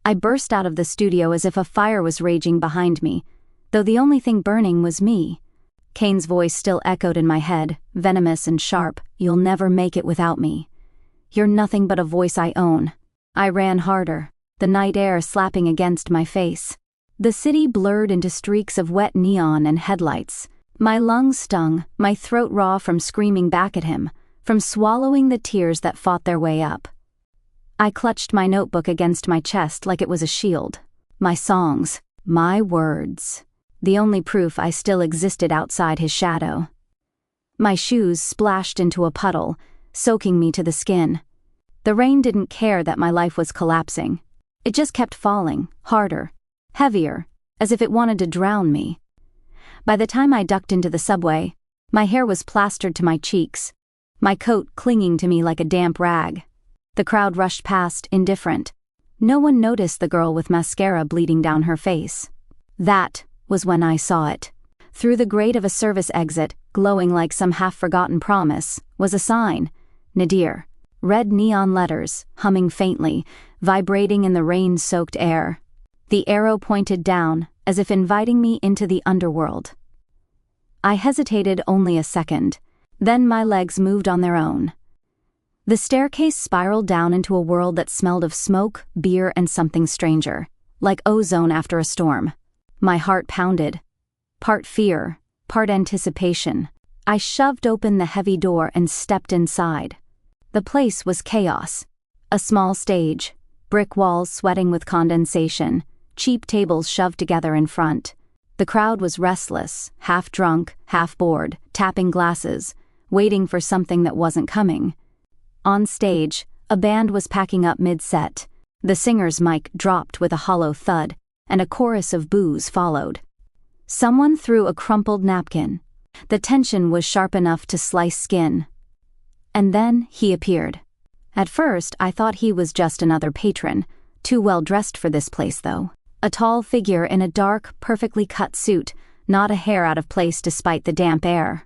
I burst out of the studio as if a fire was raging behind me, though the only thing burning was me. Kane's voice still echoed in my head, venomous and sharp. "You'll never make it without me. You're nothing but a voice I own." I ran harder, the night air slapping against my face. The city blurred into streaks of wet neon and headlights. My lungs stung, my throat raw from screaming back at him, from swallowing the tears that fought their way up. I clutched my notebook against my chest like it was a shield. My songs, my words, the only proof I still existed outside his shadow. My shoes splashed into a puddle, soaking me to the skin. The rain didn't care that my life was collapsing. It just kept falling, harder, heavier, as if it wanted to drown me. By the time I ducked into the subway, my hair was plastered to my cheeks, my coat clinging to me like a damp rag. The crowd rushed past, indifferent. No one noticed the girl with mascara bleeding down her face. That was when I saw it. Through the grate of a service exit, glowing like some half-forgotten promise, was a sign. Nadir. Red neon letters, humming faintly, vibrating in the rain-soaked air. The arrow pointed down, as if inviting me into the underworld. I hesitated only a second. Then my legs moved on their own. The staircase spiraled down into a world that smelled of smoke, beer, and something stranger, like ozone after a storm. My heart pounded. Part fear, part anticipation. I shoved open the heavy door and stepped inside. The place was chaos. A small stage, brick walls sweating with condensation, cheap tables shoved together in front. The crowd was restless, half drunk, half bored, tapping glasses, waiting for something that wasn't coming. On stage, a band was packing up mid-set. The singer's mic dropped with a hollow thud, and a chorus of boos followed. Someone threw a crumpled napkin. The tension was sharp enough to slice skin. And then he appeared. At first, I thought he was just another patron, too well dressed for this place though. A tall figure in a dark, perfectly cut suit, not a hair out of place despite the damp air.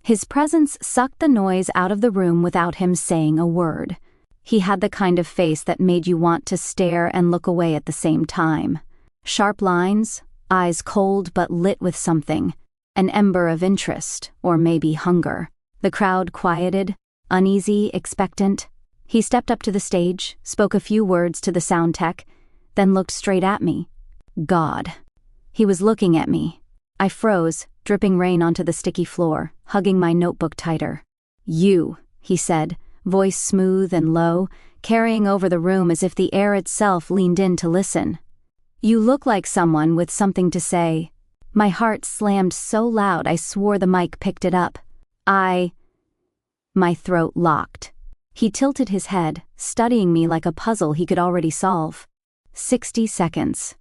His presence sucked the noise out of the room without him saying a word. He had the kind of face that made you want to stare and look away at the same time. Sharp lines, eyes cold but lit with something, an ember of interest, or maybe hunger. The crowd quieted, uneasy, expectant. He stepped up to the stage, spoke a few words to the sound tech, then looked straight at me. God. He was looking at me. I froze, dripping rain onto the sticky floor, hugging my notebook tighter. "You," he said, voice smooth and low, carrying over the room as if the air itself leaned in to listen. "You look like someone with something to say." My heart slammed so loud I swore the mic picked it up. My throat locked. He tilted his head, studying me like a puzzle he could already solve. 60 seconds.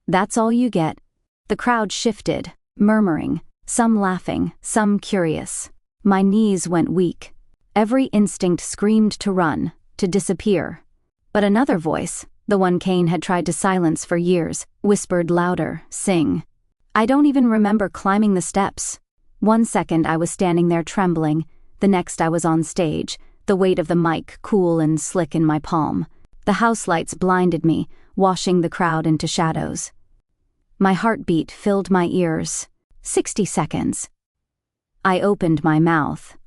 "That's all you get." The crowd shifted, murmuring, some laughing, some curious. My knees went weak. Every instinct screamed to run, to disappear. But another voice, the one Kane had tried to silence for years, whispered louder, "Sing." I don't even remember climbing the steps. One second I was standing there trembling, the next I was on stage, the weight of the mic cool and slick in my palm. The house lights blinded me, washing the crowd into shadows. My heartbeat filled my ears. 60 seconds. I opened my mouth.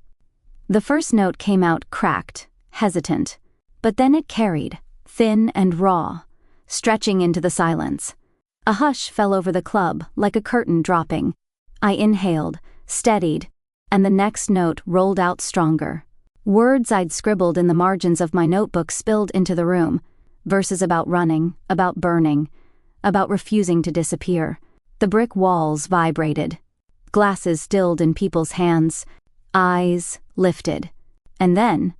The first note came out cracked, hesitant, but then it carried, thin and raw, stretching into the silence. A hush fell over the club, like a curtain dropping. I inhaled, steadied, and the next note rolled out stronger. Words I'd scribbled in the margins of my notebook spilled into the room, verses about running, about burning, about refusing to disappear. The brick walls vibrated. Glasses stilled in people's hands. Eyes lifted. And then,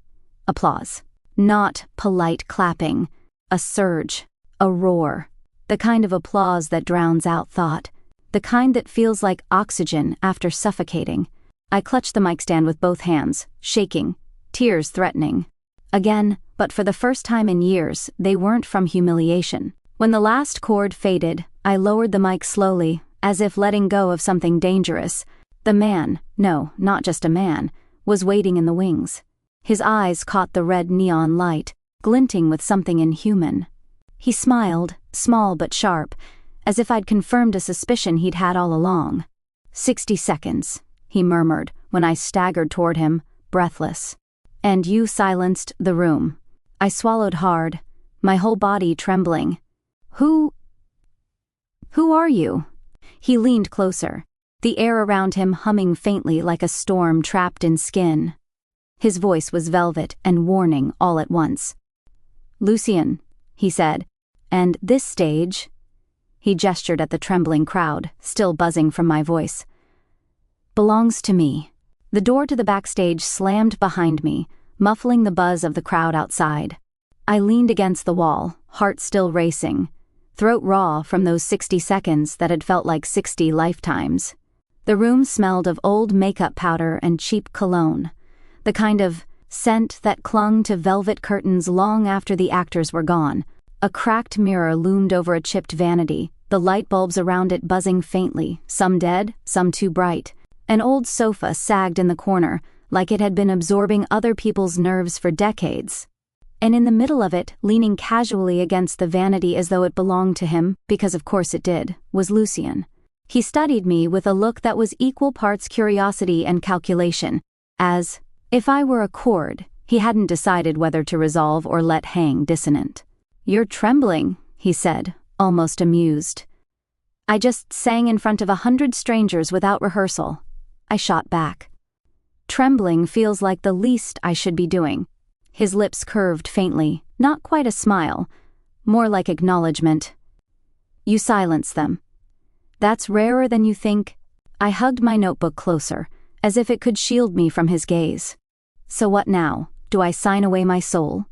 applause. Not polite clapping. A surge. A roar. The kind of applause that drowns out thought. The kind that feels like oxygen after suffocating. I clutched the mic stand with both hands, shaking, tears threatening. Again, but for the first time in years, they weren't from humiliation. When the last chord faded, I lowered the mic slowly, as if letting go of something dangerous. The man, no, not just a man, was waiting in the wings. His eyes caught the red neon light, glinting with something inhuman. He smiled, small but sharp, as if I'd confirmed a suspicion he'd had all along. 60 seconds, he murmured when I staggered toward him, breathless. And you silenced the room. I swallowed hard, my whole body trembling. Who are you? He leaned closer, the air around him humming faintly like a storm trapped in skin. His voice was velvet and warning all at once. Lucien, he said, and this stage... He gestured at the trembling crowd, still buzzing from my voice. Belongs to me. The door to the backstage slammed behind me, muffling the buzz of the crowd outside. I leaned against the wall, heart still racing, throat raw from those 60 seconds that had felt like 60 lifetimes. The room smelled of old makeup powder and cheap cologne, the kind of scent that clung to velvet curtains long after the actors were gone. A cracked mirror loomed over a chipped vanity, the light bulbs around it buzzing faintly, some dead, some too bright. An old sofa sagged in the corner, like it had been absorbing other people's nerves for decades. And in the middle of it, leaning casually against the vanity as though it belonged to him, because of course it did, was Lucien. He studied me with a look that was equal parts curiosity and calculation, as, if I were a chord, he hadn't decided whether to resolve or let hang dissonant. You're trembling, he said, almost amused. I just sang in front of 100 strangers without rehearsal. I shot back. Trembling feels like the least I should be doing. His lips curved faintly, not quite a smile, more like acknowledgement. You silence them. That's rarer than you think. I hugged my notebook closer, as if it could shield me from his gaze. So what now? Do I sign away my soul?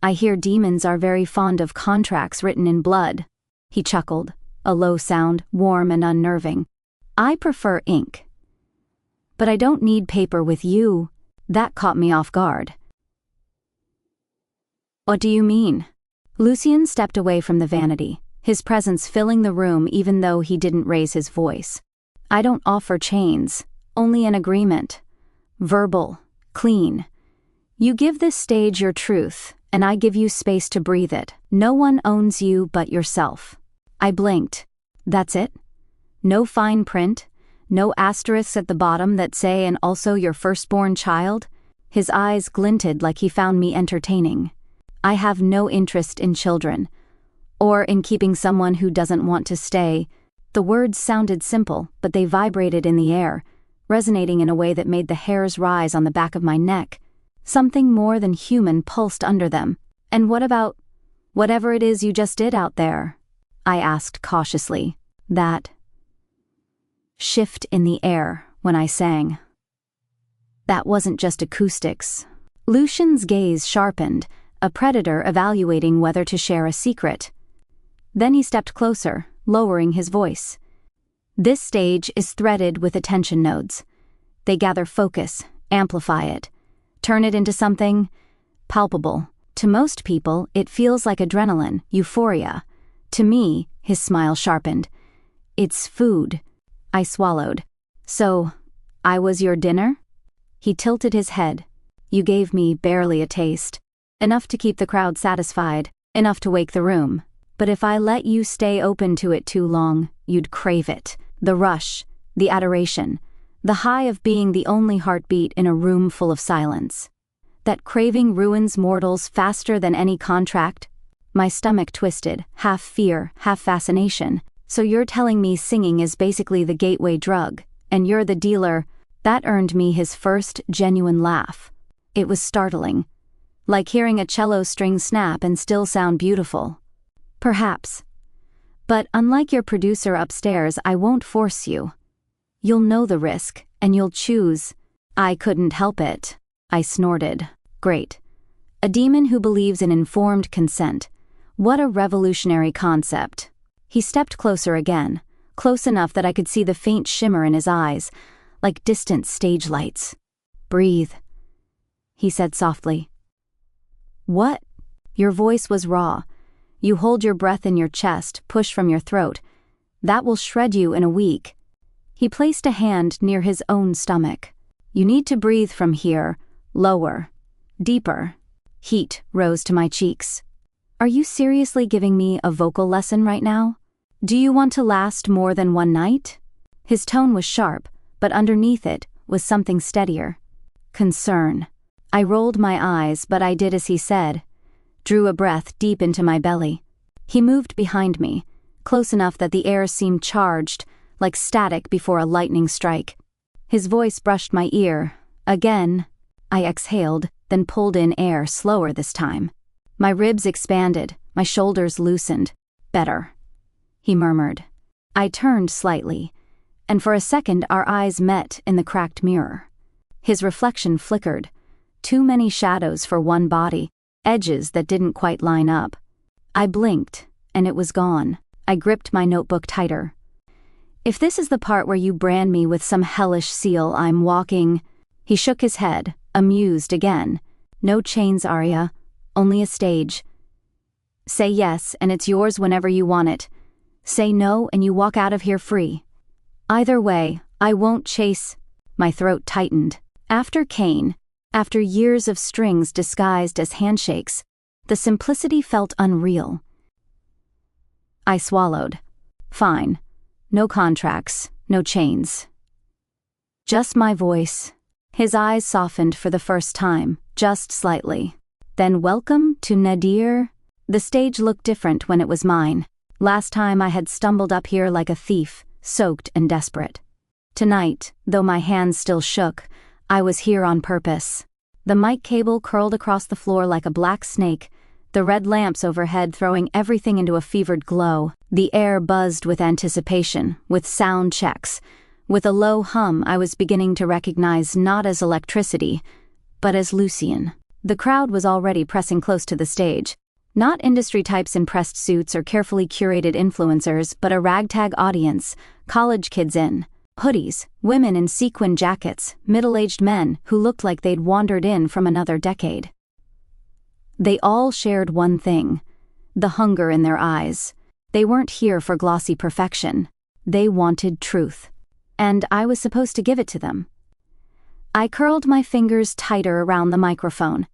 I hear demons are very fond of contracts written in blood. He chuckled, a low sound, warm and unnerving. I prefer ink. But I don't need paper with you. That caught me off guard. What do you mean? Lucien stepped away from the vanity, his presence filling the room even though he didn't raise his voice. I don't offer chains, only an agreement. Verbal, clean. You give this stage your truth, and I give you space to breathe it. No one owns you but yourself. I blinked. That's it? No fine print? No asterisks at the bottom that say and also your firstborn child? His eyes glinted like he found me entertaining. I have no interest in children, or in keeping someone who doesn't want to stay. The words sounded simple, but they vibrated in the air, resonating in a way that made the hairs rise on the back of my neck. Something more than human pulsed under them. And what about whatever it is you just did out there? I asked cautiously. That shift in the air when I sang. That wasn't just acoustics. Lucien's gaze sharpened, a predator evaluating whether to share a secret. Then he stepped closer, lowering his voice. This stage is threaded with attention nodes. They gather focus, amplify it, turn it into something palpable. To most people, it feels like adrenaline, euphoria. To me, his smile sharpened. It's food. I swallowed. So, I was your dinner? He tilted his head. You gave me barely a taste. Enough to keep the crowd satisfied, enough to wake the room. But if I let you stay open to it too long, you'd crave it. The rush, the adoration, the high of being the only heartbeat in a room full of silence. That craving ruins mortals faster than any contract. My stomach twisted, half fear, half fascination. So you're telling me singing is basically the gateway drug, and you're the dealer? That earned me his first genuine laugh. It was startling. Like hearing a cello string snap and still sound beautiful. Perhaps. But unlike your producer upstairs, I won't force you. You'll know the risk, and you'll choose. I couldn't help it. I snorted. Great. A demon who believes in informed consent. What a revolutionary concept. He stepped closer again, close enough that I could see the faint shimmer in his eyes, like distant stage lights. Breathe, he said softly. What? Your voice was raw. You hold your breath in your chest, push from your throat. That will shred you in a week. He placed a hand near his own stomach. You need to breathe from here, lower, deeper. Heat rose to my cheeks. Are you seriously giving me a vocal lesson right now? Do you want to last more than one night? His tone was sharp, but underneath it was something steadier. Concern. I rolled my eyes, but I did as he said. Drew a breath deep into my belly. He moved behind me, close enough that the air seemed charged, like static before a lightning strike. His voice brushed my ear. Again. I exhaled, then pulled in air slower this time. My ribs expanded, my shoulders loosened. Better, he murmured. I turned slightly, and for a second our eyes met in the cracked mirror. His reflection flickered. Too many shadows for one body, edges that didn't quite line up. I blinked, and it was gone. I gripped my notebook tighter. If this is the part where you brand me with some hellish seal, I'm walking. He shook his head, amused again. No chains, Aria. Only a stage. Say yes, and it's yours whenever you want it. Say no, and you walk out of here free. Either way, I won't chase. My throat tightened. After Kane, after years of strings disguised as handshakes, the simplicity felt unreal. I swallowed. Fine. No contracts, no chains. Just my voice. His eyes softened for the first time, just slightly. Then welcome to Nadir. The stage looked different when it was mine. Last time I had stumbled up here like a thief, soaked and desperate. Tonight, though my hands still shook, I was here on purpose. The mic cable curled across the floor like a black snake, the red lamps overhead throwing everything into a fevered glow. The air buzzed with anticipation, with sound checks. With a low hum I was beginning to recognize not as electricity, but as Lucien. The crowd was already pressing close to the stage. Not industry types in pressed suits or carefully curated influencers, but a ragtag audience, college kids in hoodies, women in sequin jackets, middle-aged men who looked like they'd wandered in from another decade. They all shared one thing, the hunger in their eyes. They weren't here for glossy perfection. They wanted truth. And I was supposed to give it to them. I curled my fingers tighter around the microphone.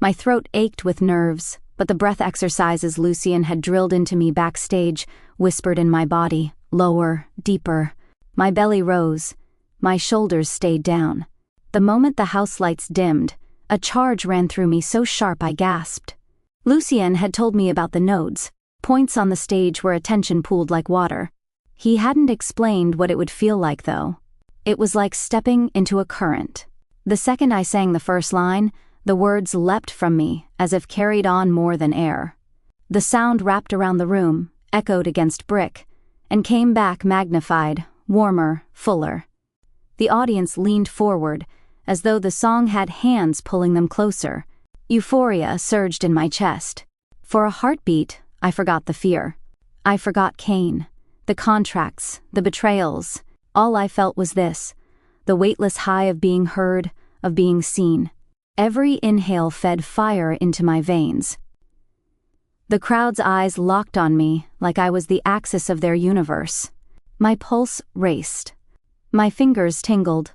My throat ached with nerves, but the breath exercises Lucien had drilled into me backstage whispered in my body, lower, deeper. My belly rose. My shoulders stayed down. The moment the house lights dimmed, a charge ran through me so sharp I gasped. Lucien had told me about the nodes, points on the stage where attention pooled like water. He hadn't explained what it would feel like, though. It was like stepping into a current. The second I sang the first line, the words leapt from me, as if carried on more than air. The sound wrapped around the room, echoed against brick, and came back magnified, warmer, fuller. The audience leaned forward, as though the song had hands pulling them closer. Euphoria surged in my chest. For a heartbeat, I forgot the fear. I forgot Kane, the contracts, the betrayals. All I felt was this, the weightless high of being heard, of being seen. Every inhale fed fire into my veins. The crowd's eyes locked on me like I was the axis of their universe. My pulse raced. My fingers tingled.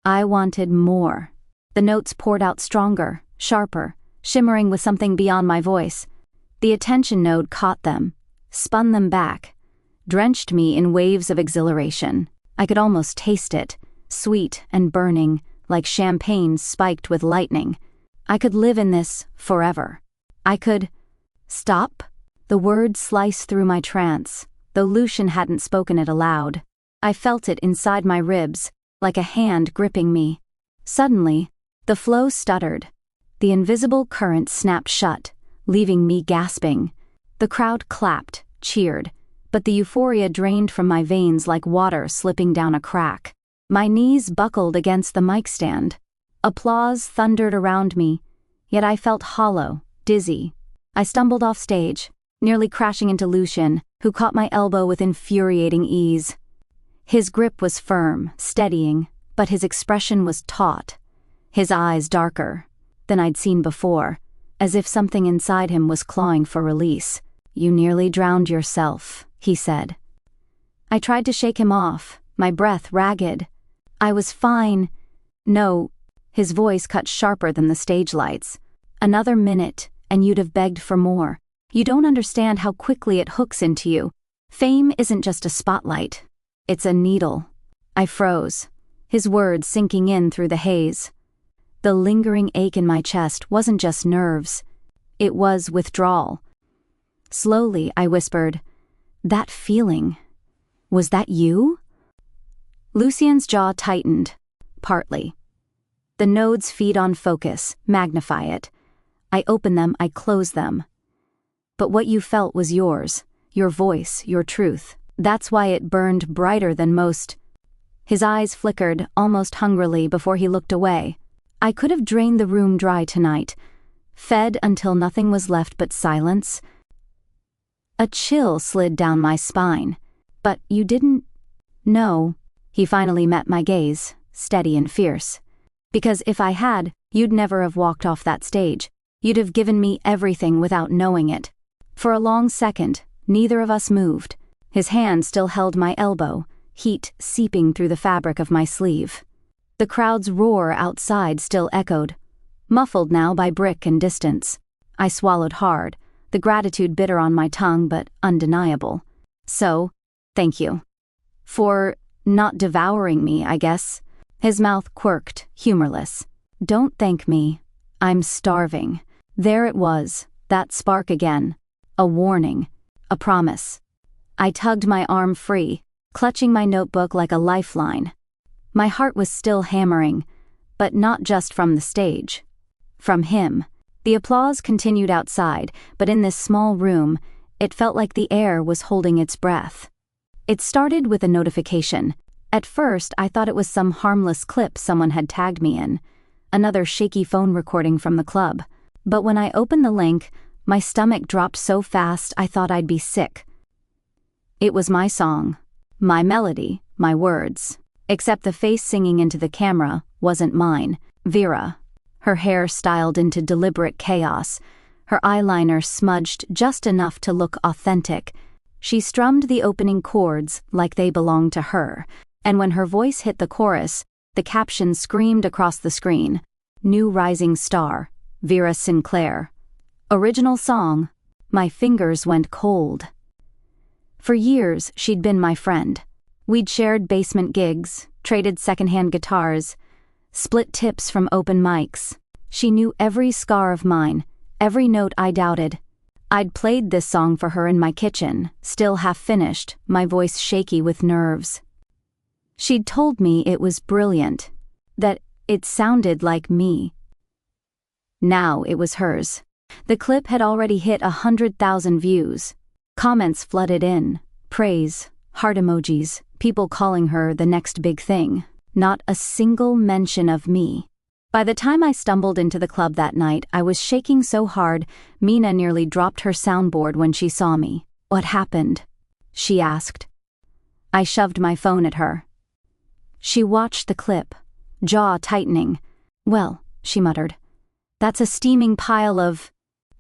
I wanted more. The notes poured out stronger, sharper, shimmering with something beyond my voice. The attention node caught them, spun them back, drenched me in waves of exhilaration. I could almost taste it, sweet and burning, like champagne spiked with lightning. I could live in this forever. I could... Stop? The word sliced through my trance, though Lucien hadn't spoken it aloud. I felt it inside my ribs, like a hand gripping me. Suddenly, the flow stuttered. The invisible current snapped shut, leaving me gasping. The crowd clapped, cheered, but the euphoria drained from my veins like water slipping down a crack. My knees buckled against the mic stand. Applause thundered around me, yet I felt hollow, dizzy. I stumbled off stage, nearly crashing into Lucien, who caught my elbow with infuriating ease. His grip was firm, steadying, but his expression was taut, his eyes darker than I'd seen before, as if something inside him was clawing for release. "You nearly drowned yourself," he said. I tried to shake him off, my breath ragged. I was fine. No, his voice cut sharper than the stage lights. Another minute, and you'd have begged for more. You don't understand how quickly it hooks into you. Fame isn't just a spotlight. It's a needle. I froze, his words sinking in through the haze. The lingering ache in my chest wasn't just nerves. It was withdrawal. Slowly, I whispered, "That feeling. Was that you?" Lucien's jaw tightened, partly. The nodes feed on focus, magnify it. I open them, I close them. But what you felt was yours, your voice, your truth. That's why it burned brighter than most. His eyes flickered, almost hungrily, before he looked away. I could have drained the room dry tonight, fed until nothing was left but silence. A chill slid down my spine. "But you didn't..." "No." He finally met my gaze, steady and fierce. "Because if I had, you'd never have walked off that stage. You'd have given me everything without knowing it." For a long second, neither of us moved. His hand still held my elbow, heat seeping through the fabric of my sleeve. The crowd's roar outside still echoed, muffled now by brick and distance. I swallowed hard, the gratitude bitter on my tongue but undeniable. "So, thank you. For not devouring me, I guess." His mouth quirked, humorless. "Don't thank me. I'm starving." There it was, that spark again. A warning. A promise. I tugged my arm free, clutching my notebook like a lifeline. My heart was still hammering, but not just from the stage. From him. The applause continued outside, but in this small room, it felt like the air was holding its breath. It started with a notification. At first, I thought it was some harmless clip someone had tagged me in, another shaky phone recording from the club. But when I opened the link, my stomach dropped so fast I thought I'd be sick. It was my song, my melody, my words. Except the face singing into the camera wasn't mine. Vera. Her hair styled into deliberate chaos, her eyeliner smudged just enough to look authentic. She strummed the opening chords like they belonged to her, and when her voice hit the chorus, the caption screamed across the screen. "New rising star, Vera Sinclair. Original song." My fingers went cold. For years, she'd been my friend. We'd shared basement gigs, traded secondhand guitars, split tips from open mics. She knew every scar of mine, every note I doubted. I'd played this song for her in my kitchen, still half-finished, my voice shaky with nerves. She'd told me it was brilliant, that it sounded like me. Now it was hers. The clip had already hit 100,000 views. Comments flooded in, praise, heart emojis, people calling her the next big thing. Not a single mention of me. By the time I stumbled into the club that night, I was shaking so hard, Mina nearly dropped her soundboard when she saw me. "What happened?" she asked. I shoved my phone at her. She watched the clip, jaw tightening. "Well," she muttered, "that's a steaming pile of..."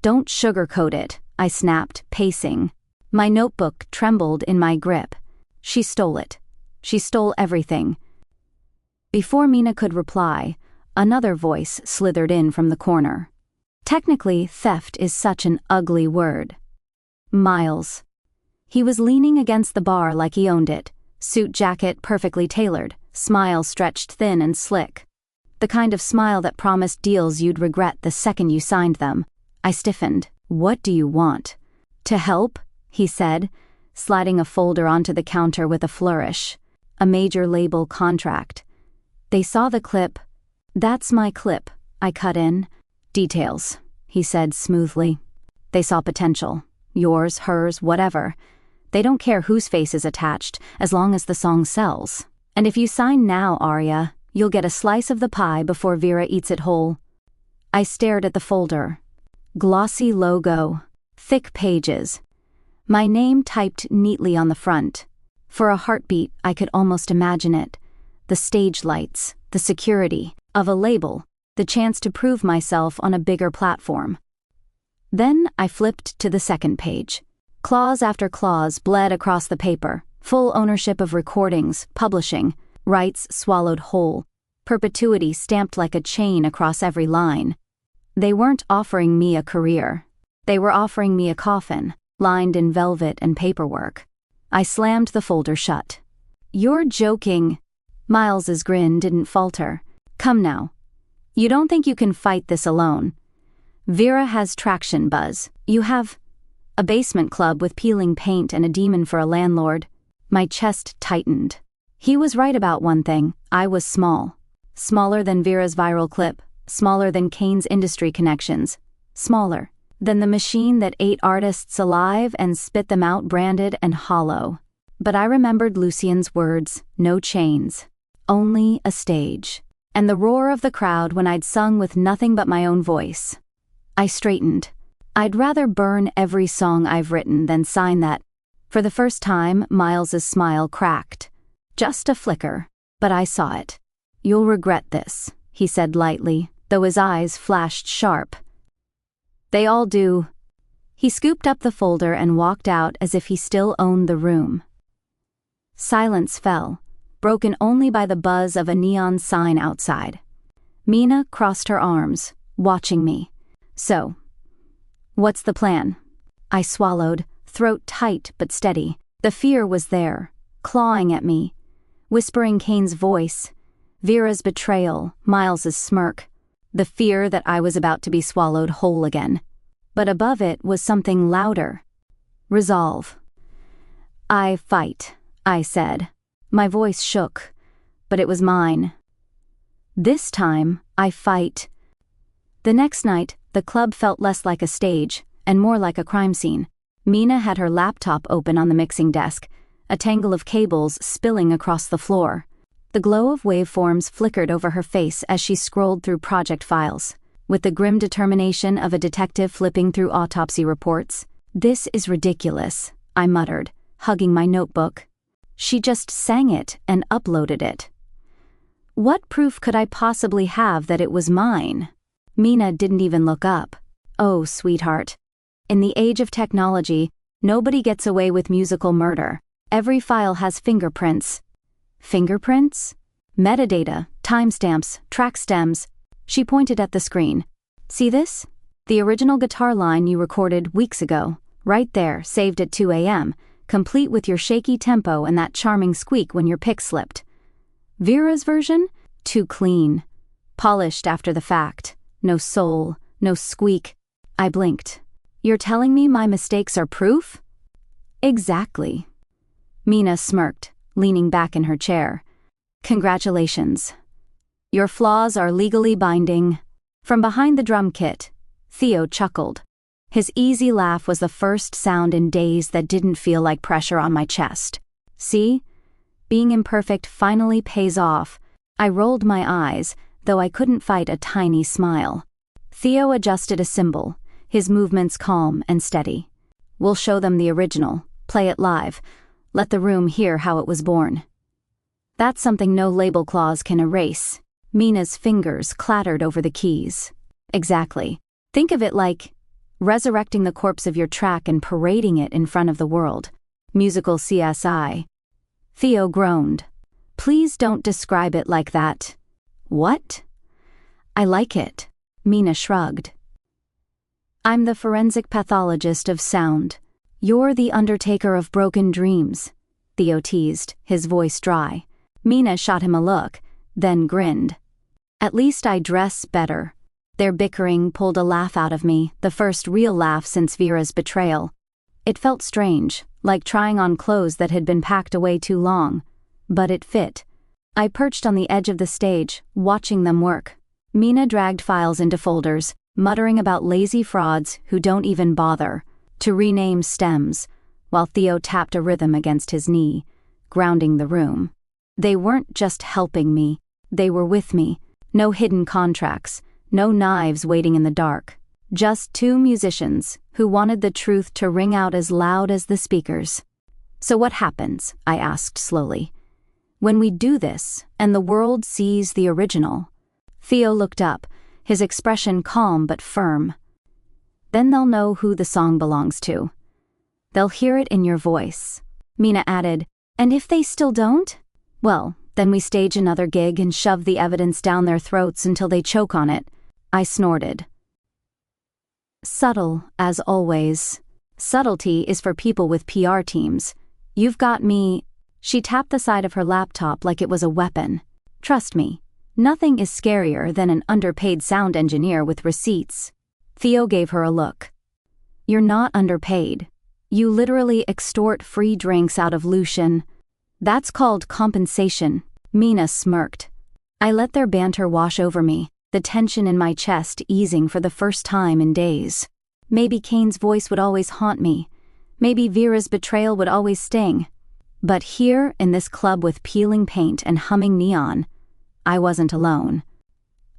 "Don't sugarcoat it," I snapped, pacing. My notebook trembled in my grip. She stole it. She stole everything. Before Mina could reply, another voice slithered in from the corner. Technically, theft is such an ugly word. Miles. He was leaning against the bar like he owned it, suit jacket perfectly tailored, smile stretched thin and slick. The kind of smile that promised deals you'd regret the second you signed them. I stiffened. "What do you want?" "To help," he said, sliding a folder onto the counter with a flourish. A major label contract. "They saw the clip." "That's my clip," I cut in. "Details," he said smoothly. "They saw potential. Yours, hers, whatever. They don't care whose face is attached, as long as the song sells. And if you sign now, Aria, you'll get a slice of the pie before Vera eats it whole." I stared at the folder. Glossy logo. Thick pages. My name typed neatly on the front. For a heartbeat, I could almost imagine it. The stage lights, the security, of a label, the chance to prove myself on a bigger platform. Then I flipped to the second page. Clause after clause bled across the paper. Full ownership of recordings, publishing, rights swallowed whole, perpetuity stamped like a chain across every line. They weren't offering me a career. They were offering me a coffin, lined in velvet and paperwork. I slammed the folder shut. "You're joking." Miles's grin didn't falter. "Come now. You don't think you can fight this alone? Vera has traction, Buzz. You have a basement club with peeling paint and a demon for a landlord." My chest tightened. He was right about one thing. I was small. Smaller than Vera's viral clip. Smaller than Kane's industry connections. Smaller than the machine that ate artists alive and spit them out branded and hollow. But I remembered Lucien's words, no chains. Only a stage. And the roar of the crowd when I'd sung with nothing but my own voice. I straightened. I'd rather burn every song I've written than sign that. For the first time, Miles's smile cracked. Just a flicker, but I saw it. "You'll regret this," he said lightly, though his eyes flashed sharp. "They all do." He scooped up the folder and walked out as if he still owned the room. Silence fell, broken only by the buzz of a neon sign outside. Mina crossed her arms, watching me. "So, what's the plan?" I swallowed, throat tight but steady. The fear was there, clawing at me, whispering Kane's voice, Vera's betrayal, Miles's smirk, the fear that I was about to be swallowed whole again. But above it was something louder. Resolve. "I fight," I said. My voice shook, but it was mine. "This time, I fight." The next night, the club felt less like a stage, and more like a crime scene. Mina had her laptop open on the mixing desk, a tangle of cables spilling across the floor. The glow of waveforms flickered over her face as she scrolled through project files, with the grim determination of a detective flipping through autopsy reports. "This is ridiculous," I muttered, hugging my notebook. She just sang it and uploaded it. What proof could I possibly have that it was mine? Mina didn't even look up. "Oh, sweetheart. In the age of technology, nobody gets away with musical murder. Every file has fingerprints." "Fingerprints?" "Metadata, timestamps, track stems." She pointed at the screen. "See this? The original guitar line you recorded weeks ago. Right there, saved at 2 a.m., complete with your shaky tempo and that charming squeak when your pick slipped. Vera's version? Too clean. Polished after the fact. No soul, no squeak." I blinked. "You're telling me my mistakes are proof?" "Exactly." Mina smirked, leaning back in her chair. "Congratulations. Your flaws are legally binding." From behind the drum kit, Theo chuckled. His easy laugh was the first sound in days that didn't feel like pressure on my chest. "See? Being imperfect finally pays off." I rolled my eyes, though I couldn't fight a tiny smile. Theo adjusted a cymbal, his movements calm and steady. "We'll show them the original, play it live, let the room hear how it was born." That's something no label clause can erase. Mina's fingers clattered over the keys. "Exactly. Think of it like resurrecting the corpse of your track and parading it in front of the world. Musical CSI. Theo groaned. "Please don't describe it like that." "What?" "I like it." Mina shrugged. "I'm the forensic pathologist of sound. You're the undertaker of broken dreams," Theo teased, his voice dry. Mina shot him a look, then grinned. "At least I dress better." Their bickering pulled a laugh out of me, the first real laugh since Vera's betrayal. It felt strange, like trying on clothes that had been packed away too long. But it fit. I perched on the edge of the stage, watching them work. Mina dragged files into folders, muttering about lazy frauds who don't even bother to rename stems, while Theo tapped a rhythm against his knee, grounding the room. They weren't just helping me, they were with me. No hidden contracts, no knives waiting in the dark. Just two musicians who wanted the truth to ring out as loud as the speakers. "So what happens?" I asked slowly. "When we do this, and the world sees the original?" Theo looked up, his expression calm but firm. "Then they'll know who the song belongs to. They'll hear it in your voice." Mina added, "And if they still don't? Well, then we stage another gig and shove the evidence down their throats until they choke on it." I snorted. Subtle, as always. Subtlety is for people with PR teams. You've got me. She tapped the side of her laptop like it was a weapon. Trust me, nothing is scarier than an underpaid sound engineer with receipts. Theo gave her a look. You're not underpaid. You literally extort free drinks out of Lucien. That's called compensation. Mina smirked. I let their banter wash over me, the tension in my chest easing for the first time in days. Maybe Kane's voice would always haunt me. Maybe Vera's betrayal would always sting. But here, in this club with peeling paint and humming neon, I wasn't alone.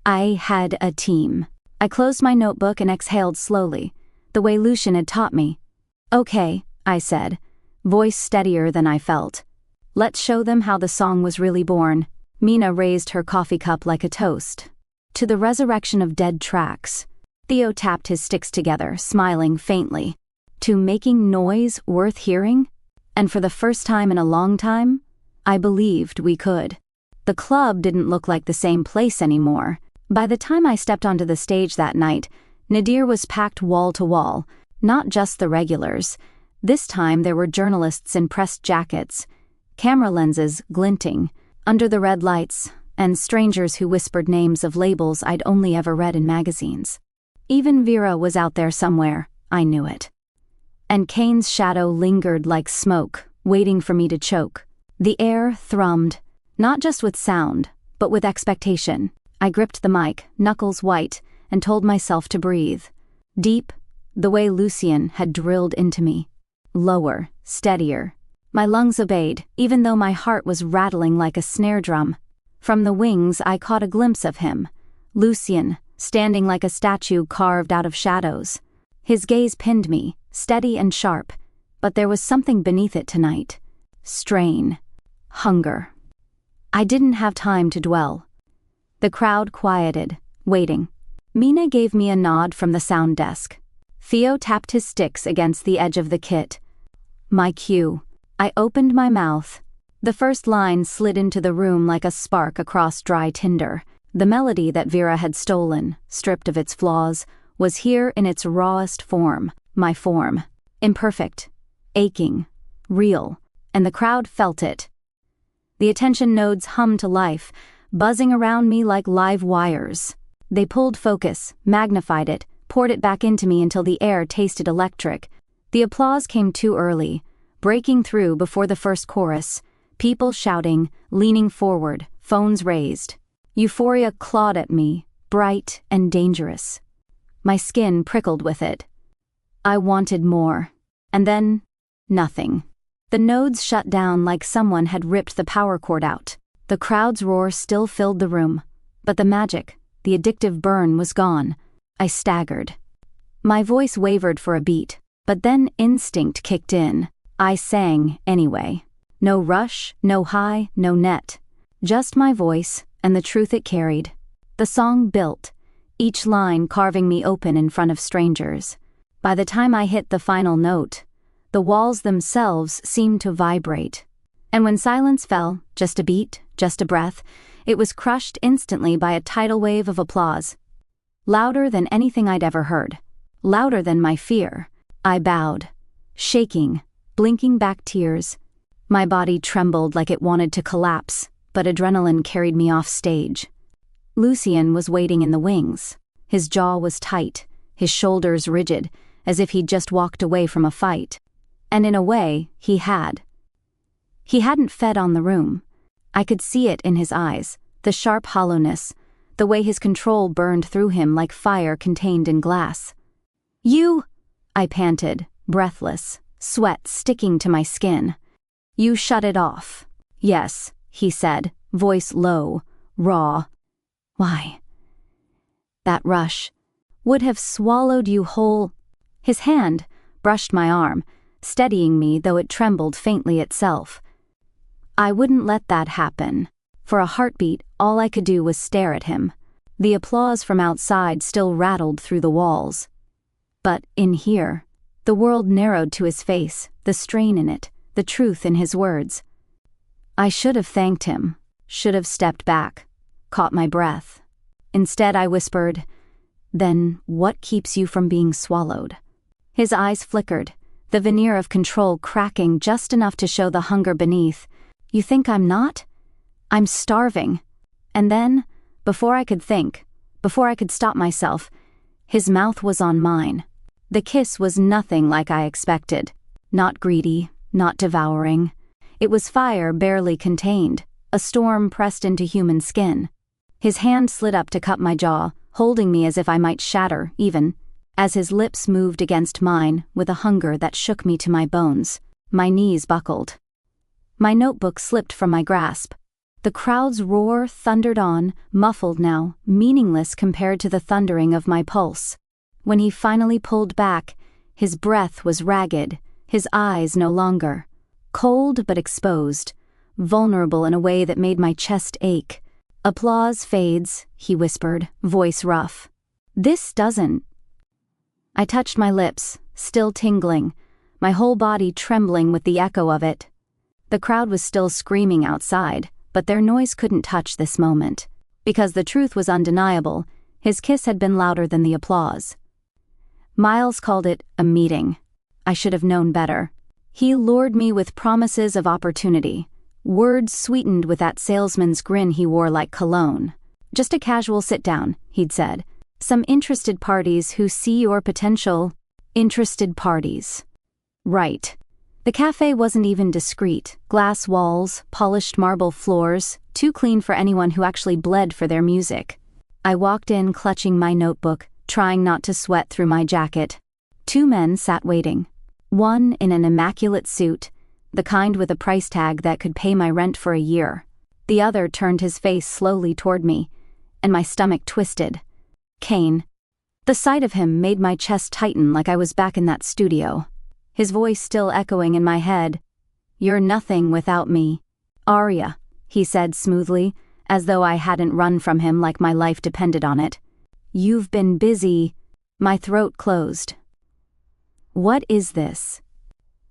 I had a team. I closed my notebook and exhaled slowly, the way Lucien had taught me. Okay, I said, voice steadier than I felt. Let's show them how the song was really born. Mina raised her coffee cup like a toast. To the resurrection of dead tracks. Theo tapped his sticks together, smiling faintly. To making noise worth hearing? And for the first time in a long time, I believed we could. The club didn't look like the same place anymore. By the time I stepped onto the stage that night, Nadir was packed wall to wall, not just the regulars. This time there were journalists in pressed jackets, camera lenses glinting under the red lights, and strangers who whispered names of labels I'd only ever read in magazines. Even Vera was out there somewhere, I knew it. And Kane's shadow lingered like smoke, waiting for me to choke. The air thrummed, not just with sound, but with expectation. I gripped the mic, knuckles white, and told myself to breathe. Deep, the way Lucien had drilled into me. Lower, steadier. My lungs obeyed, even though my heart was rattling like a snare drum. From the wings I caught a glimpse of him. Lucien, standing like a statue carved out of shadows. His gaze pinned me, steady and sharp, but there was something beneath it tonight. Strain. Hunger. I didn't have time to dwell. The crowd quieted, waiting. Mina gave me a nod from the sound desk. Theo tapped his sticks against the edge of the kit. My cue. I opened my mouth. The first line slid into the room like a spark across dry tinder. The melody that Vera had stolen, stripped of its flaws, was here in its rawest form, my form. Imperfect, aching, real, and the crowd felt it. The attention nodes hummed to life, buzzing around me like live wires. They pulled focus, magnified it, poured it back into me until the air tasted electric. The applause came too early, breaking through before the first chorus. People shouting, leaning forward, phones raised. Euphoria clawed at me, bright and dangerous. My skin prickled with it. I wanted more. And then, nothing. The nodes shut down like someone had ripped the power cord out. The crowd's roar still filled the room, but the magic, the addictive burn was gone. I staggered. My voice wavered for a beat, but then instinct kicked in. I sang anyway. No rush, no high, no net. Just my voice and the truth it carried. The song built, each line carving me open in front of strangers. By the time I hit the final note, the walls themselves seemed to vibrate. And when silence fell, just a beat, just a breath, it was crushed instantly by a tidal wave of applause. Louder than anything I'd ever heard. Louder than my fear. I bowed, shaking, blinking back tears. My body trembled like it wanted to collapse, but adrenaline carried me off stage. Lucien was waiting in the wings. His jaw was tight, his shoulders rigid, as if he'd just walked away from a fight. And in a way, he had. He hadn't fed on the room. I could see it in his eyes, the sharp hollowness, the way his control burned through him like fire contained in glass. You, I panted, breathless, sweat sticking to my skin. You shut it off. Yes, he said, voice low, raw. Why? That rush would have swallowed you whole. His hand brushed my arm, steadying me though it trembled faintly itself. I wouldn't let that happen. For a heartbeat, all I could do was stare at him. The applause from outside still rattled through the walls. But in here, the world narrowed to his face, the strain in it, the truth in his words. I should have thanked him, should have stepped back, caught my breath. Instead I whispered, Then what keeps you from being swallowed? His eyes flickered, the veneer of control cracking just enough to show the hunger beneath. You think I'm not? I'm starving. And then, before I could think, before I could stop myself, his mouth was on mine. The kiss was nothing like I expected. Not greedy, not devouring. It was fire barely contained, a storm pressed into human skin. His hand slid up to cup my jaw, holding me as if I might shatter, even, as his lips moved against mine with a hunger that shook me to my bones. My knees buckled. My notebook slipped from my grasp. The crowd's roar thundered on, muffled now, meaningless compared to the thundering of my pulse. When he finally pulled back, his breath was ragged, his eyes no longer. Cold but exposed, vulnerable in a way that made my chest ache. Applause fades, he whispered, voice rough. This doesn't. I touched my lips, still tingling, my whole body trembling with the echo of it. The crowd was still screaming outside, but their noise couldn't touch this moment. Because the truth was undeniable, his kiss had been louder than the applause. Miles called it a meeting. I should have known better. He lured me with promises of opportunity, words sweetened with that salesman's grin he wore like cologne. Just a casual sit-down, he'd said. Some interested parties who see your potential. Interested parties. Right. The cafe wasn't even discreet. Glass walls, polished marble floors, too clean for anyone who actually bled for their music. I walked in clutching my notebook, trying not to sweat through my jacket. 2 men sat waiting. One in an immaculate suit, the kind with a price tag that could pay my rent for a year. The other turned his face slowly toward me, and my stomach twisted. Kane. The sight of him made my chest tighten like I was back in that studio. His voice still echoing in my head. You're nothing without me. Aria, he said smoothly, as though I hadn't run from him like my life depended on it. You've been busy. My throat closed. What is this?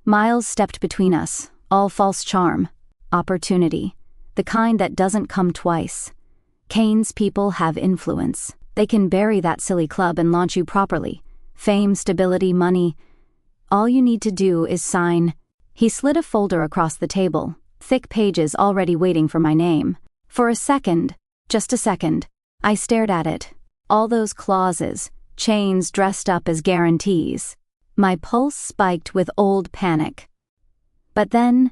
Miles stepped between us, all false charm, opportunity, the kind that doesn't come twice. Kane's people have influence. They can bury that silly club and launch you properly. Fame, stability, money. All you need to do is sign. He slid a folder across the table, thick pages already waiting for my name. For a second, just a second, I stared at it. All those clauses, chains dressed up as guarantees. My pulse spiked with old panic. But then,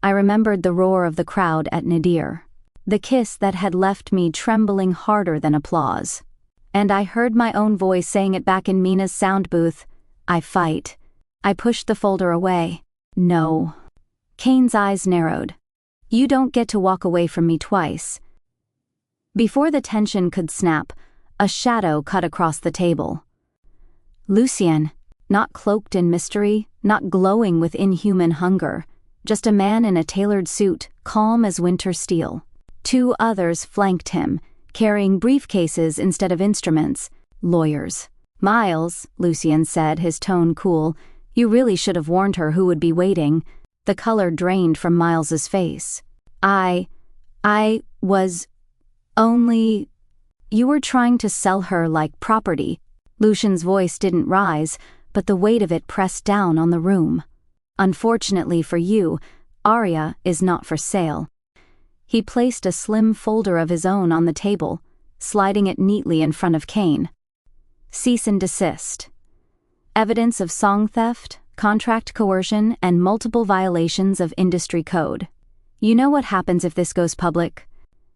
I remembered the roar of the crowd at Nadir, the kiss that had left me trembling harder than applause. And I heard my own voice saying it back in Mina's sound booth. I fight. I pushed the folder away. No. Kane's eyes narrowed. You don't get to walk away from me twice. Before the tension could snap, a shadow cut across the table. Lucien. Not cloaked in mystery, not glowing with inhuman hunger, just a man in a tailored suit, calm as winter steel. 2 others flanked him, carrying briefcases instead of instruments, lawyers. Miles, Lucien said, his tone cool, you really should have warned her who would be waiting. The color drained from Miles's face. I was only... You were trying to sell her like property. Lucien's voice didn't rise, but the weight of it pressed down on the room. Unfortunately for you, Aria is not for sale. He placed a slim folder of his own on the table, sliding it neatly in front of Kane. Cease and desist. Evidence of song theft, contract coercion, and multiple violations of industry code. You know what happens if this goes public?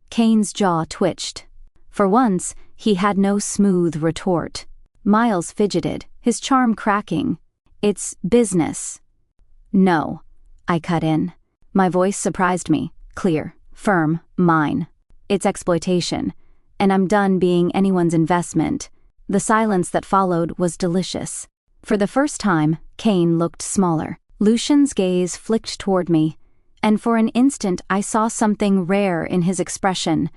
Kane's jaw twitched. For once, he had no smooth retort. Miles fidgeted, his charm cracking. It's business. No, I cut in. My voice surprised me, clear, firm, mine. It's exploitation, and I'm done being anyone's investment. The silence that followed was delicious. For the first time, Kane looked smaller. Lucien's gaze flicked toward me, and for an instant I saw something rare in his expression.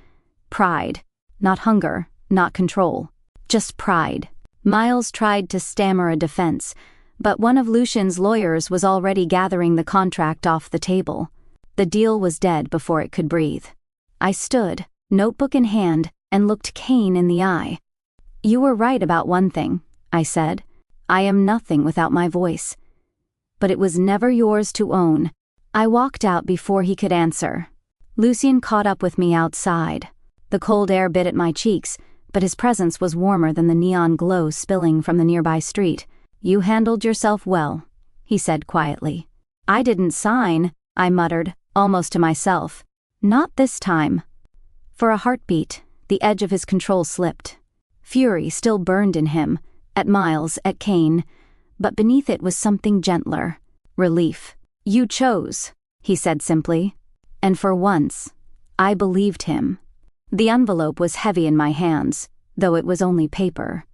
Pride. Not hunger, not control. Just pride. Miles tried to stammer a defense, but one of Lucien's lawyers was already gathering the contract off the table. The deal was dead before it could breathe. I stood, notebook in hand, and looked Kane in the eye. You were right about one thing, I said. I am nothing without my voice. But it was never yours to own. I walked out before he could answer. Lucien caught up with me outside. The cold air bit at my cheeks, but his presence was warmer than the neon glow spilling from the nearby street. You handled yourself well, he said quietly. I didn't sign, I muttered, almost to myself. Not this time. For a heartbeat, the edge of his control slipped. Fury still burned in him, at Miles, at Kane, but beneath it was something gentler. Relief. You chose, he said simply. And for once, I believed him. The envelope was heavy in my hands, though it was only paper.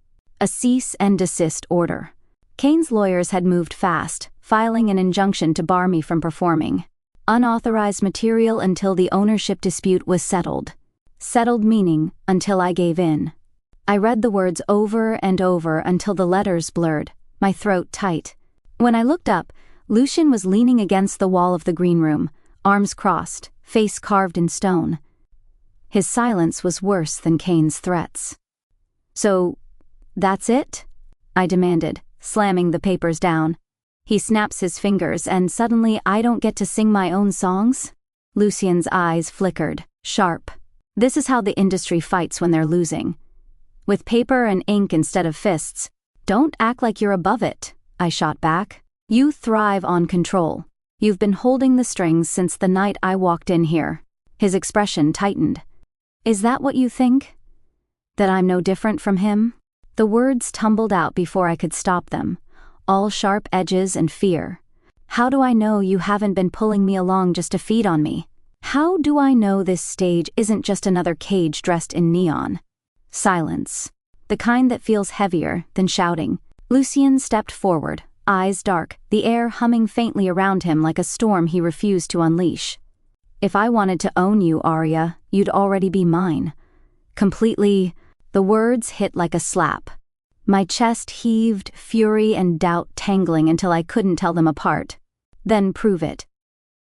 A cease and desist order. Kane's lawyers had moved fast, filing an injunction to bar me from performing. Unauthorized material until the ownership dispute was settled. Settled meaning until I gave in. I read the words over and over until the letters blurred, my throat tight. When I looked up, Lucien was leaning against the wall of the green room, arms crossed, face carved in stone. His silence was worse than Kane's threats. So, that's it? I demanded, slamming the papers down. He snaps his fingers and suddenly I don't get to sing my own songs? Lucien's eyes flickered, sharp. This is how the industry fights when they're losing. With paper and ink instead of fists. Don't act like you're above it, I shot back. You thrive on control. You've been holding the strings since the night I walked in here. His expression tightened. Is that what you think? That I'm no different from him? The words tumbled out before I could stop them, all sharp edges and fear. How do I know you haven't been pulling me along just to feed on me? How do I know this stage isn't just another cage dressed in neon? Silence. The kind that feels heavier than shouting. Lucien stepped forward, eyes dark, the air humming faintly around him like a storm he refused to unleash. If I wanted to own you, Aria, you'd already be mine. Completely. The words hit like a slap. My chest heaved, fury and doubt tangling until I couldn't tell them apart. Then prove it.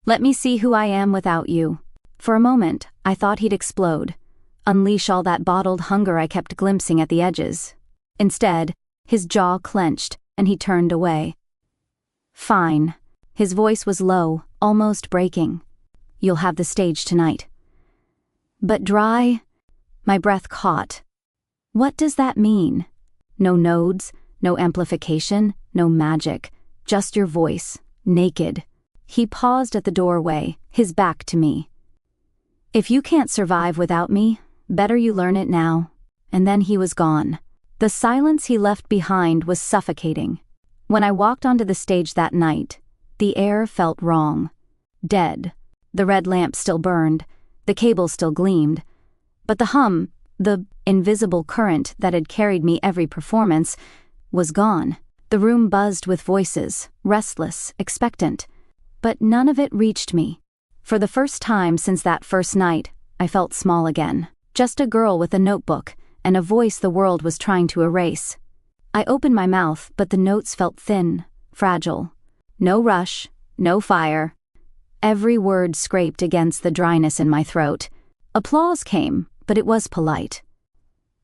Let me see who I am without you. For a moment, I thought he'd explode. Unleash all that bottled hunger I kept glimpsing at the edges. Instead, his jaw clenched, and he turned away. Fine. His voice was low, almost breaking. You'll have the stage tonight. But dry? My breath caught. What does that mean? No nodes, no amplification, no magic. Just your voice, naked. He paused at the doorway, his back to me. If you can't survive without me, better you learn it now. And then he was gone. The silence he left behind was suffocating. When I walked onto the stage that night, the air felt wrong. Dead. The red lamp still burned, the cable still gleamed. But the hum, the invisible current that had carried me every performance, was gone. The room buzzed with voices, restless, expectant. But none of it reached me. For the first time since that first night, I felt small again. Just a girl with a notebook, and a voice the world was trying to erase. I opened my mouth, but the notes felt thin, fragile. No rush, no fire. Every word scraped against the dryness in my throat. Applause came, but it was polite.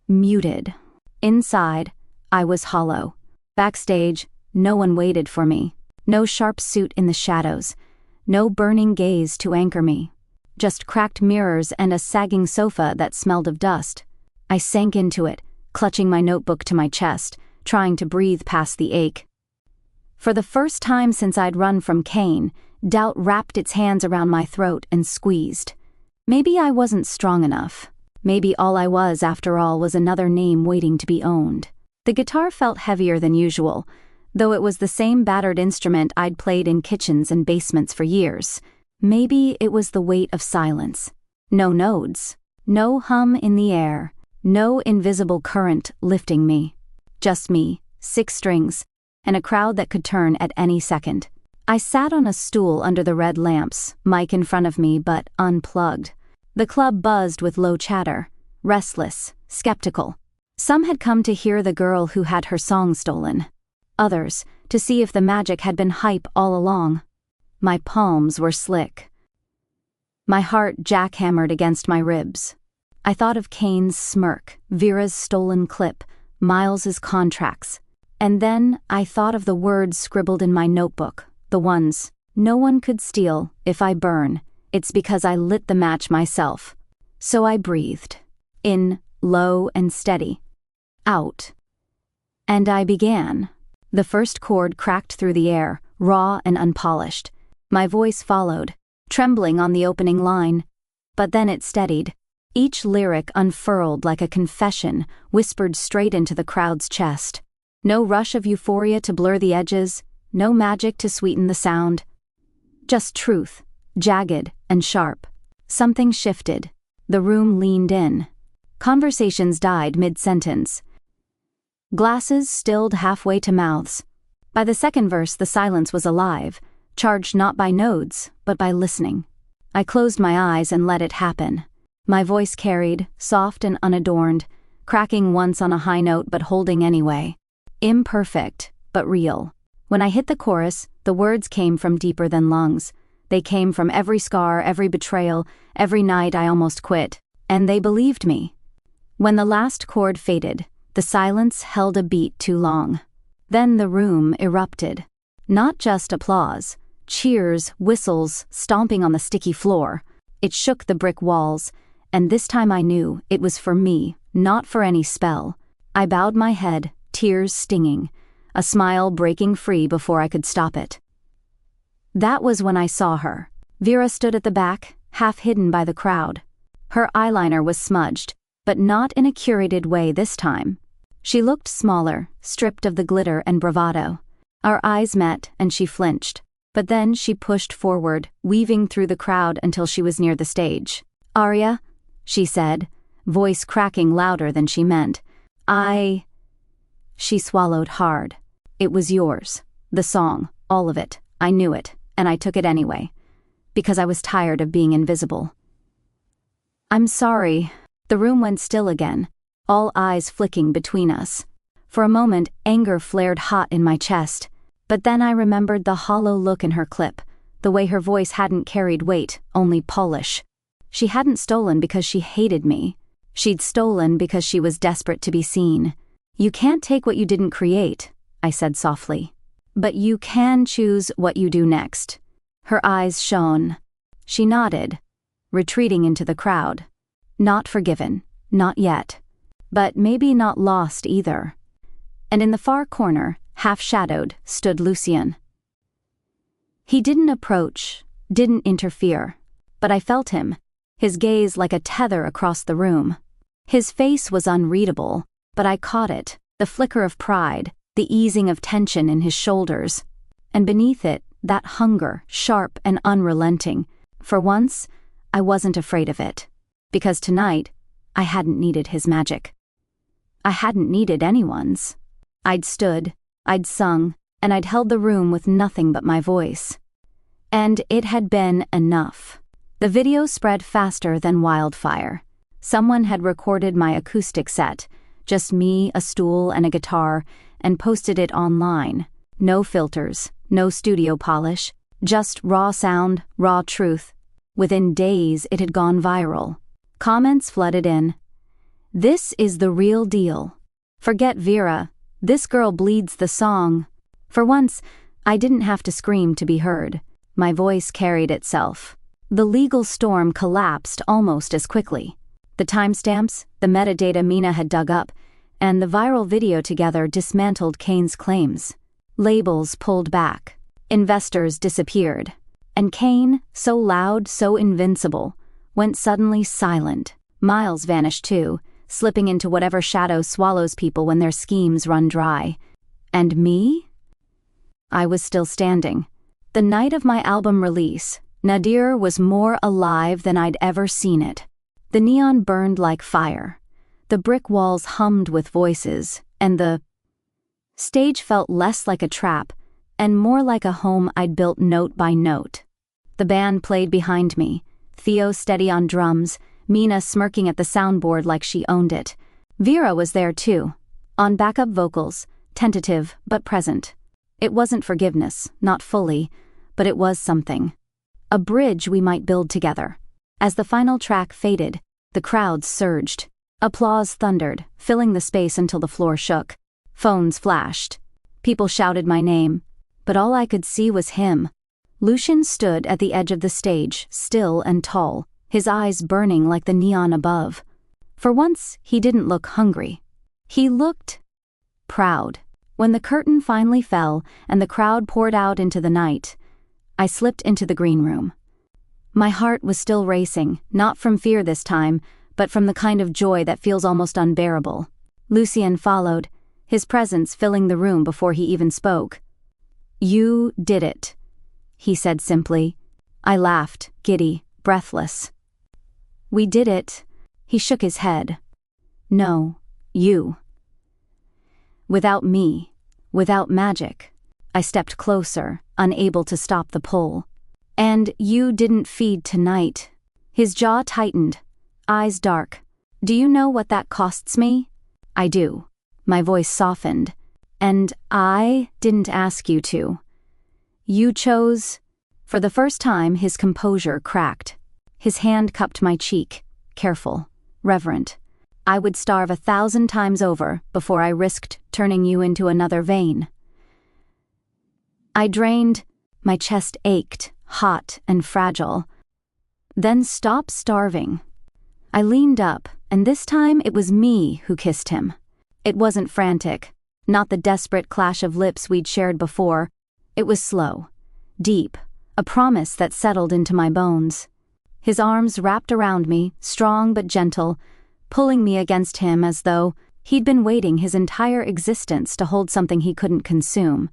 Muted. Inside, I was hollow. Backstage, no one waited for me. No sharp suit in the shadows. No burning gaze to anchor me. Just cracked mirrors and a sagging sofa that smelled of dust. I sank into it, clutching my notebook to my chest, trying to breathe past the ache. For the first time since I'd run from Kane, doubt wrapped its hands around my throat and squeezed. Maybe I wasn't strong enough. Maybe all I was, after all, was another name waiting to be owned. The guitar felt heavier than usual, though it was the same battered instrument I'd played in kitchens and basements for years. Maybe it was the weight of silence. No nodes. No hum in the air. No invisible current lifting me. Just me, 6 strings, and a crowd that could turn at any second. I sat on a stool under the red lamps, mic in front of me but unplugged. The club buzzed with low chatter, restless, skeptical. Some had come to hear the girl who had her song stolen. Others, to see if the magic had been hype all along. My palms were slick. My heart jackhammered against my ribs. I thought of Kane's smirk, Vera's stolen clip, Miles's contracts. And then I thought of the words scribbled in my notebook, the ones, "No one could steal if I burn. It's because I lit the match myself." So I breathed. In, low and steady. Out. And I began. The first chord cracked through the air, raw and unpolished. My voice followed, trembling on the opening line. But then it steadied. Each lyric unfurled like a confession, whispered straight into the crowd's chest. No rush of euphoria to blur the edges, no magic to sweeten the sound. Just truth, jagged and sharp. Something shifted. The room leaned in. Conversations died mid-sentence. Glasses stilled halfway to mouths. By the second verse, the silence was alive, charged not by nodes, but by listening. I closed my eyes and let it happen. My voice carried, soft and unadorned, cracking once on a high note but holding anyway. Imperfect, but real. When I hit the chorus, the words came from deeper than lungs. They came from every scar, every betrayal, every night I almost quit. And they believed me. When the last chord faded, the silence held a beat too long. Then the room erupted. Not just applause, cheers, whistles, stomping on the sticky floor. It shook the brick walls, and this time I knew it was for me, not for any spell. I bowed my head, tears stinging, a smile breaking free before I could stop it. That was when I saw her. Vera stood at the back, half hidden by the crowd. Her eyeliner was smudged, but not in a curated way this time. She looked smaller, stripped of the glitter and bravado. Our eyes met, and she flinched. But then she pushed forward, weaving through the crowd until she was near the stage. "Aria," she said, voice cracking louder than she meant. She swallowed hard. "It was yours. The song, all of it. I knew it, and I took it anyway. Because I was tired of being invisible." "I'm sorry." The room went still again, all eyes flicking between us. For a moment, anger flared hot in my chest, but then I remembered the hollow look in her clip, the way her voice hadn't carried weight, only polish. She hadn't stolen because she hated me. She'd stolen because she was desperate to be seen. "You can't take what you didn't create," I said softly. "But you can choose what you do next." Her eyes shone. She nodded, retreating into the crowd. Not forgiven, not yet. But maybe not lost either. And in the far corner, half-shadowed, stood Lucien. He didn't approach, didn't interfere, but I felt him, his gaze like a tether across the room. His face was unreadable, but I caught it, the flicker of pride, the easing of tension in his shoulders. And beneath it, that hunger, sharp and unrelenting. For once, I wasn't afraid of it. Because tonight, I hadn't needed his magic. I hadn't needed anyone's. I'd stood, I'd sung, and I'd held the room with nothing but my voice. And it had been enough. The video spread faster than wildfire. Someone had recorded my acoustic set, just me, a stool, and a guitar, and posted it online. No filters, no studio polish, just raw sound, raw truth. Within days, it had gone viral. Comments flooded in. "This is the real deal. Forget Vera. This girl bleeds the song." For once, I didn't have to scream to be heard. My voice carried itself. The legal storm collapsed almost as quickly. The timestamps, the metadata Mina had dug up, and the viral video together dismantled Kane's claims. Labels pulled back. Investors disappeared. And Kane, so loud, so invincible, went suddenly silent. Miles vanished too, slipping into whatever shadow swallows people when their schemes run dry. And me? I was still standing. The night of my album release, Nadir was more alive than I'd ever seen it. The neon burned like fire. The brick walls hummed with voices, and the stage felt less like a trap and more like a home I'd built note by note. The band played behind me, Theo steady on drums, Mina smirking at the soundboard like she owned it. Vera was there too, on backup vocals, tentative but present. It wasn't forgiveness, not fully, but it was something. A bridge we might build together. As the final track faded, the crowd surged. Applause thundered, filling the space until the floor shook. Phones flashed. People shouted my name. But all I could see was him. Lucien stood at the edge of the stage, still and tall, his eyes burning like the neon above. For once, he didn't look hungry. He looked proud. When the curtain finally fell and the crowd poured out into the night, I slipped into the green room. My heart was still racing, not from fear this time, but from the kind of joy that feels almost unbearable. Lucien followed, his presence filling the room before he even spoke. "You did it," he said simply. I laughed, giddy, breathless. "We did it." He shook his head. "No, you." Without me, without magic. I stepped closer, unable to stop the pull. "And you didn't feed tonight." His jaw tightened, eyes dark. "Do you know what that costs me?" "I do." My voice softened. "And I didn't ask you to. You chose." For the first time, his composure cracked. His hand cupped my cheek, careful, reverent. "I would starve 1,000 times over before I risked turning you into another vein." I drained. My chest ached, hot and fragile. "Then stop starving." I leaned up, and this time it was me who kissed him. It wasn't frantic, not the desperate clash of lips we'd shared before. It was slow, deep, a promise that settled into my bones. His arms wrapped around me, strong but gentle, pulling me against him as though he'd been waiting his entire existence to hold something he couldn't consume.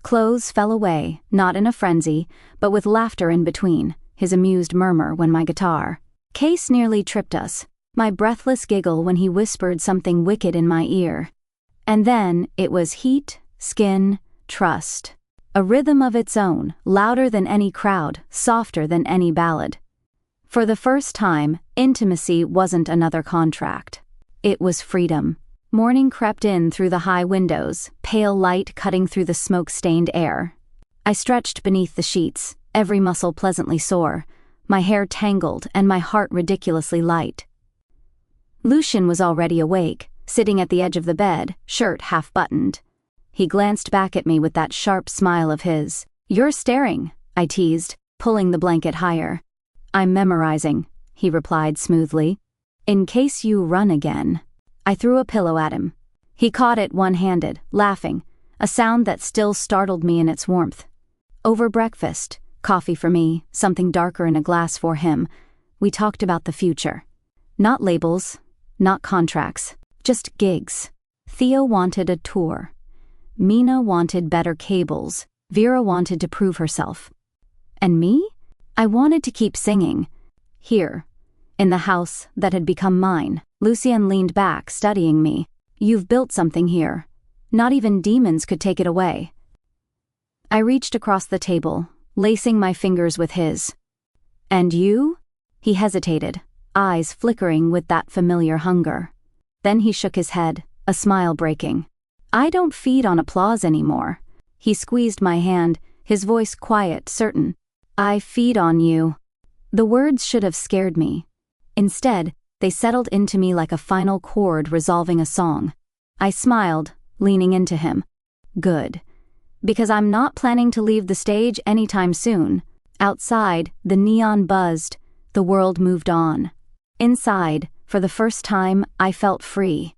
Clothes fell away, not in a frenzy, but with laughter in between, his amused murmur when my guitar. Case nearly tripped us, my breathless giggle when he whispered something wicked in my ear. And then it was heat, skin, trust. A rhythm of its own, louder than any crowd, softer than any ballad. For the first time, intimacy wasn't another contract. It was freedom. Morning crept in through the high windows, pale light cutting through the smoke-stained air. I stretched beneath the sheets, every muscle pleasantly sore, my hair tangled and my heart ridiculously light. Lucien was already awake, sitting at the edge of the bed, shirt half-buttoned. He glanced back at me with that sharp smile of his. "You're staring," I teased, pulling the blanket higher. "I'm memorizing," he replied smoothly. "In case you run again." I threw a pillow at him. He caught it one-handed, laughing, a sound that still startled me in its warmth. Over breakfast, coffee for me, something darker in a glass for him, we talked about the future. Not labels, not contracts, just gigs. Theo wanted a tour. Mina wanted better cables. Vera wanted to prove herself. And me? I wanted to keep singing. Here, in the house that had become mine. Lucien leaned back, studying me. "You've built something here. Not even demons could take it away." I reached across the table, lacing my fingers with his. "And you?" He hesitated, eyes flickering with that familiar hunger. Then he shook his head, a smile breaking. "I don't feed on applause anymore." He squeezed my hand, his voice quiet, certain. "I feed on you." The words should have scared me. Instead, they settled into me like a final chord resolving a song. I smiled, leaning into him. Good. Because I'm not planning to leave the stage anytime soon. Outside, the neon buzzed, the world moved on. Inside, for the first time, I felt free.